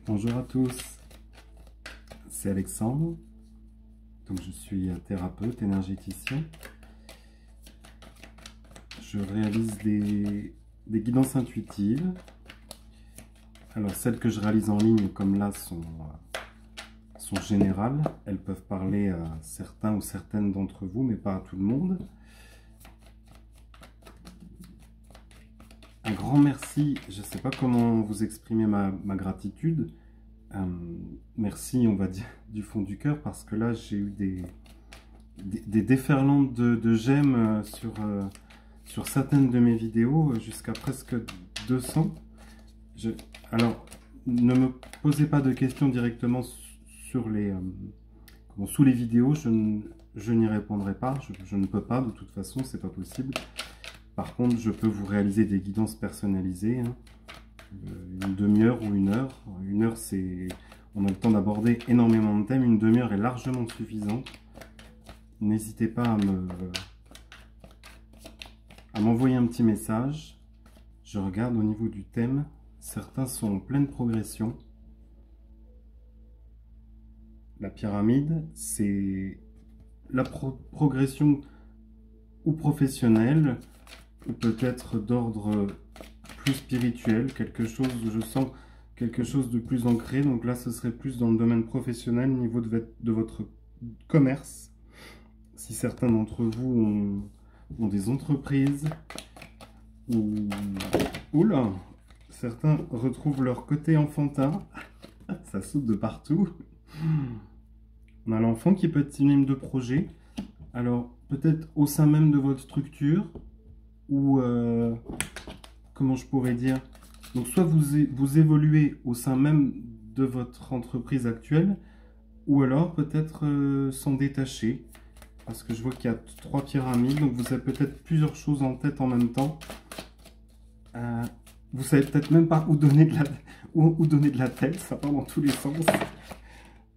Bonjour à tous, c'est Alexandre, donc je suis thérapeute énergéticien. Je réalise des guidances intuitives. Alors celles que je réalise en ligne comme là sont générales, elles peuvent parler à certains ou certaines d'entre vous mais pas à tout le monde. Un grand merci, je ne sais pas comment vous exprimer ma gratitude. Merci, on va dire, du fond du cœur, parce que là, j'ai eu des déferlantes de j'aime sur certaines de mes vidéos, jusqu'à presque 200. Alors, ne me posez pas de questions directement sur sous les vidéos, je n'y répondrai pas, je ne peux pas, de toute façon, c'est pas possible. Par contre, je peux vous réaliser des guidances personnalisées, hein. Une demi-heure ou une heure. Une heure, on a le temps d'aborder énormément de thèmes. Une demi-heure est largement suffisante. N'hésitez pas à m'envoyer un petit message. Je regarde au niveau du thème. Certains sont en pleine progression. La pyramide, c'est la progression ou professionnelle, ou peut-être d'ordre plus spirituel, quelque chose, je sens quelque chose de plus ancré. Donc là, ce serait plus dans le domaine professionnel, au niveau de votre commerce. Si certains d'entre vous ont des entreprises, oula, certains retrouvent leur côté enfantin, ça saute de partout. On a l'enfant qui peut être synonyme de projet. Alors, peut-être au sein même de votre structure, ou comment je pourrais dire, donc soit vous évoluez au sein même de votre entreprise actuelle, ou alors peut-être s'en détacher, parce que je vois qu'il y a 3 pyramides, donc vous avez peut-être plusieurs choses en tête en même temps. Vous savez peut-être même pas où donner de la tête, ça part dans tous les sens.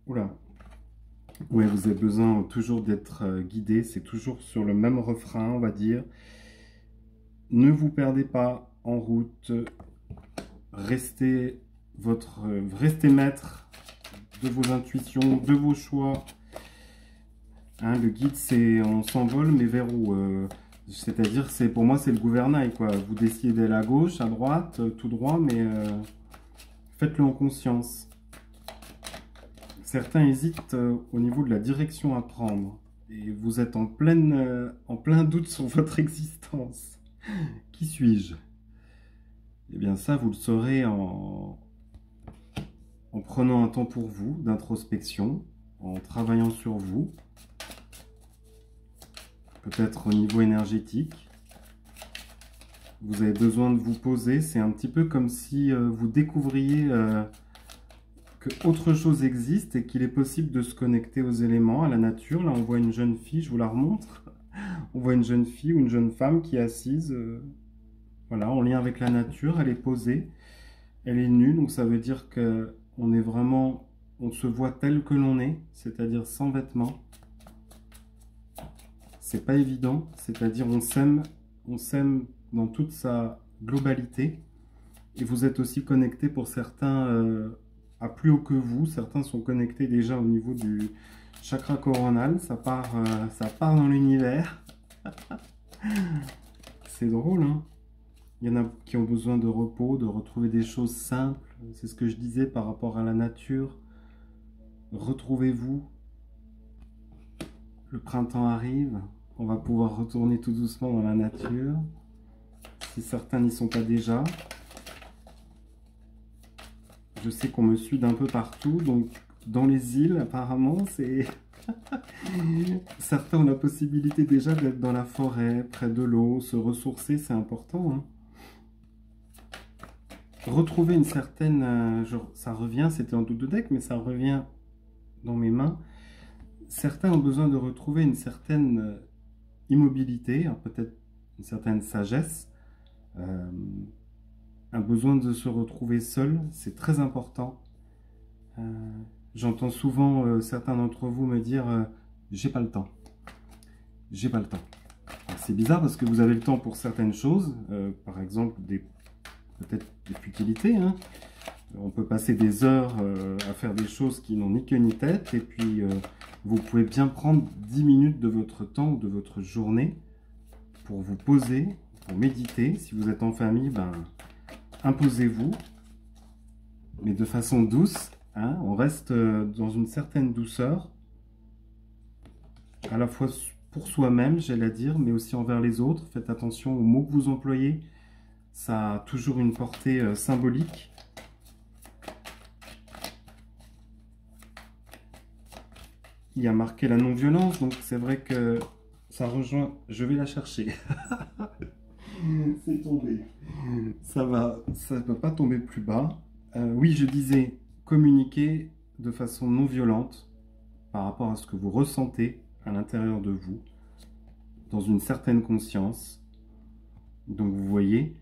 Oula. Ouais, vous avez besoin toujours d'être guidé, c'est toujours sur le même refrain, on va dire. Ne vous perdez pas en route, restez maître de vos intuitions, de vos choix. Hein, le guide, c'est on s'envole, mais vers où c'est-à-dire, pour moi, c'est le gouvernail, quoi. Vous décidez d'aller à gauche, à droite, tout droit, mais faites-le en conscience. Certains hésitent au niveau de la direction à prendre, et vous êtes en plein doute sur votre existence. Qui suis-je? Eh bien ça, vous le saurez en prenant un temps pour vous, d'introspection, en travaillant sur vous, peut-être au niveau énergétique. Vous avez besoin de vous poser, c'est un petit peu comme si vous découvriez que autre chose existe et qu'il est possible de se connecter aux éléments, à la nature. Là, on voit une jeune fille, je vous la remontre. On voit une jeune fille ou une jeune femme qui est assise, voilà, en lien avec la nature. Elle est posée, elle est nue, donc ça veut dire que on se voit tel que l'on est, c'est-à-dire sans vêtements. C'est pas évident, c'est-à-dire on s'aime dans toute sa globalité. Et vous êtes aussi connectés pour certains à plus haut que vous. Certains sont connectés déjà au niveau du chakra coronal. Ça part dans l'univers. C'est drôle, hein? Il y en a qui ont besoin de repos, de retrouver des choses simples. C'est ce que je disais par rapport à la nature. Retrouvez-vous. Le printemps arrive. On va pouvoir retourner tout doucement dans la nature. Si certains n'y sont pas déjà. Je sais qu'on me suit d'un peu partout. Donc, dans les îles, apparemment, c'est... Certains ont la possibilité déjà d'être dans la forêt, près de l'eau, se ressourcer, c'est important, hein. Retrouver une certaine... ça revient, c'était en doute de deck, mais ça revient dans mes mains. Certains ont besoin de retrouver une certaine immobilité, peut-être une certaine sagesse, un besoin de se retrouver seul, c'est très important. J'entends souvent certains d'entre vous me dire j'ai pas le temps. J'ai pas le temps. C'est bizarre parce que vous avez le temps pour certaines choses, par exemple peut-être des futilités, hein, On peut passer des heures à faire des choses qui n'ont ni queue ni tête, et puis vous pouvez bien prendre 10 minutes de votre temps ou de votre journée pour vous poser, pour méditer. Si vous êtes en famille, ben, imposez-vous, mais de façon douce, hein. On reste dans une certaine douceur, à la fois pour soi-même, j'allais dire, mais aussi envers les autres. Faites attention aux mots que vous employez, ça a toujours une portée symbolique. Il y a marqué la non-violence, donc c'est vrai que ça rejoint... Je vais la chercher. C'est tombé. Ça ne peut pas tomber plus bas. Oui, je disais, communiquer de façon non violente par rapport à ce que vous ressentez à l'intérieur de vous, dans une certaine conscience. Donc vous voyez,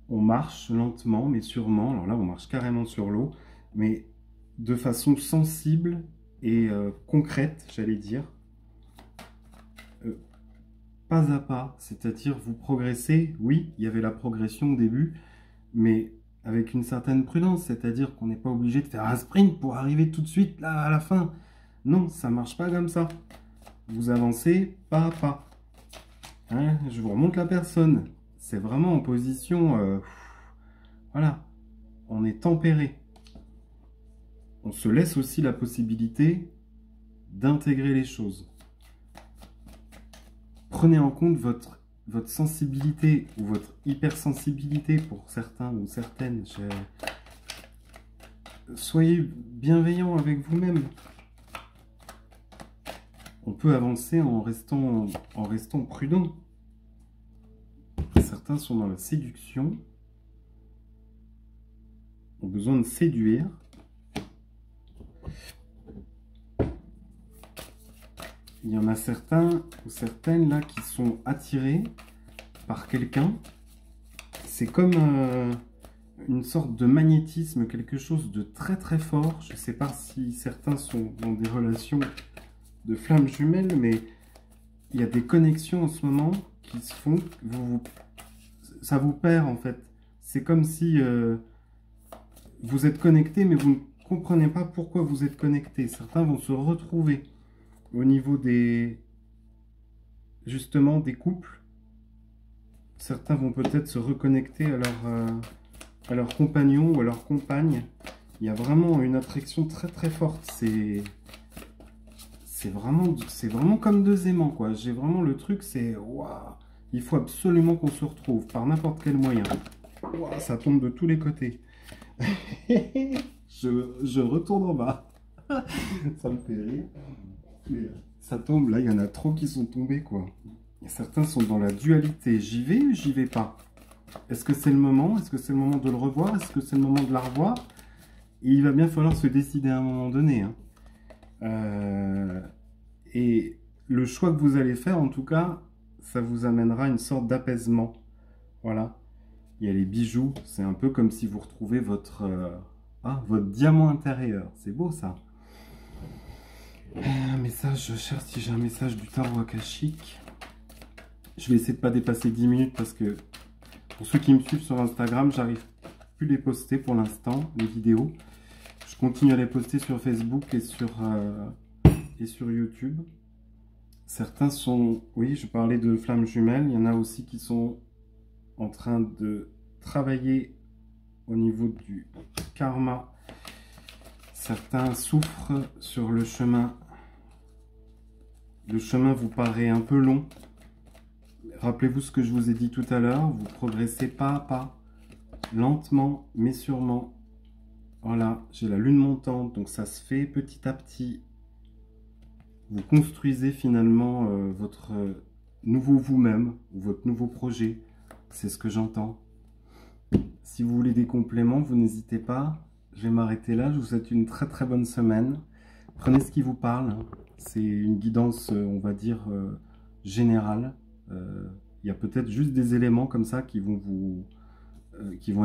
on marche lentement mais sûrement. Alors là, on marche carrément sur l'eau, mais de façon sensible et concrète, j'allais dire, pas à pas, c'est-à-dire vous progressez. Oui, il y avait la progression au début, mais avec une certaine prudence, c'est-à-dire qu'on n'est pas obligé de faire un sprint pour arriver tout de suite là à la fin. Non, ça marche pas comme ça. Vous avancez pas à pas. Hein, je vous remonte la personne. C'est vraiment en position... voilà, on est tempéré. On se laisse aussi la possibilité d'intégrer les choses. Prenez en compte votre sensibilité ou votre hypersensibilité pour certains ou certaines. Soyez bienveillant avec vous-même. On peut avancer en restant prudent. Certains sont dans la séduction, ont besoin de séduire. Il y en a certains ou certaines là qui sont attirés par quelqu'un. C'est comme une sorte de magnétisme, quelque chose de très très fort. Je ne sais pas si certains sont dans des relations de flammes jumelles, mais il y a des connexions en ce moment qui se font. Ça vous perd en fait. C'est comme si vous êtes connecté, mais vous ne comprenez pas pourquoi vous êtes connecté. Certains vont se retrouver au niveau justement des couples. Certains vont peut-être se reconnecter à leur compagnon ou à leur compagne. Il y a vraiment une attraction très très forte. C'est vraiment comme deux aimants, quoi. J'ai vraiment le truc, c'est waouh, il faut absolument qu'on se retrouve par n'importe quel moyen. Waouh, ça tombe de tous les côtés. je retourne en bas. Ça me fait rire. Mais ça tombe, là, il y en a trop qui sont tombés, quoi. Et certains sont dans la dualité. J'y vais ou j'y vais pas? Est-ce que c'est le moment? Est-ce que c'est le moment de le revoir? Est-ce que c'est le moment de la revoir? Et il va bien falloir se décider à un moment donné. Hein. Et le choix que vous allez faire, en tout cas, ça vous amènera une sorte d'apaisement. Voilà. Il y a les bijoux. C'est un peu comme si vous retrouvez votre diamant intérieur. C'est beau, ça. Un message, je cherche si j'ai un message du tarot akashique. Je vais essayer de ne pas dépasser 10 minutes parce que pour ceux qui me suivent sur Instagram, j'arrive plus à les poster pour l'instant, les vidéos. Je continue à les poster sur Facebook et sur YouTube. Certains sont... Oui, je parlais de flammes jumelles. Il y en a aussi qui sont en train de travailler au niveau du karma. Certains souffrent sur le chemin. Le chemin vous paraît un peu long. Rappelez-vous ce que je vous ai dit tout à l'heure. Vous progressez pas à pas, lentement mais sûrement. Voilà, j'ai la lune montante, donc ça se fait petit à petit. Vous construisez finalement votre nouveau vous-même, ou votre nouveau projet. C'est ce que j'entends. Si vous voulez des compléments, vous n'hésitez pas. Je vais m'arrêter là. Je vous souhaite une très très bonne semaine. Prenez ce qui vous parle. C'est une guidance, on va dire, générale. Il y a peut-être juste des éléments comme ça qui vont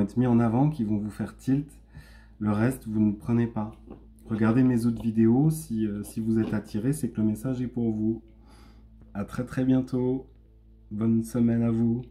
être mis en avant, qui vont vous faire tilt. Le reste, vous ne prenez pas. Regardez mes autres vidéos. Si vous êtes attiré, c'est que le message est pour vous. À très très bientôt. Bonne semaine à vous.